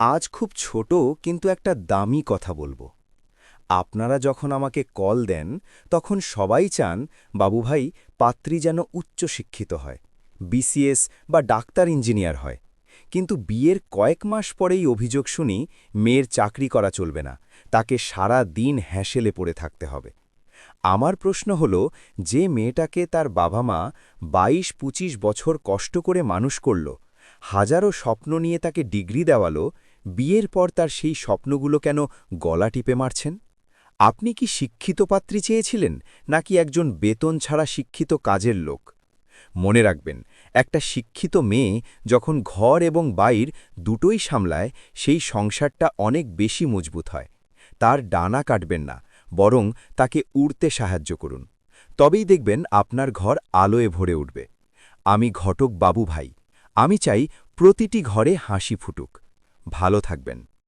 আজ খুব ছোট কিন্তু একটা দামি কথা বলবো। আপনারা যখন আমাকে কল দেন তখন সবাই চান বাবু ভাই পাত্রী যেন উচ্চশিক্ষিত হয়, বিসিএস বা ডাক্তার ইঞ্জিনিয়ার হয়। কিন্তু বিয়ের কয়েক মাস পরেই অভিযোগ শুনি মেয়ের চাকরি করা চলবে না, তাকে সারা দিন হ্যাসেলে পড়ে থাকতে হবে। আমার প্রশ্ন হল, যে মেয়েটাকে তার বাবা মা ২২-২৫ বছর কষ্ট করে মানুষ করল, হাজারো স্বপ্ন নিয়ে তাকে ডিগ্রি দেওয়ালো, বিয়ের পর তার সেই স্বপ্নগুলো কেন গলা টিপে মারছেন? আপনি কি শিক্ষিত পাত্রী চেয়েছিলেন, নাকি একজন বেতন ছাড়া শিক্ষিত কাজের লোক? মনে রাখবেন, একটা শিক্ষিত মেয়ে যখন ঘর এবং বাইর দুটোই সামলায়, সেই সংসারটা অনেক বেশি মজবুত হয়। তার ডানা কাটবেন না, বরং তাকে উড়তে সাহায্য করুন। তবেই দেখবেন আপনার ঘর আলোয় ভরে উঠবে। আমি ঘটক বাবু ভাই। আমি চাই প্রতিটি ঘরে হাসি ফুটুক। ভালো থাকবেন।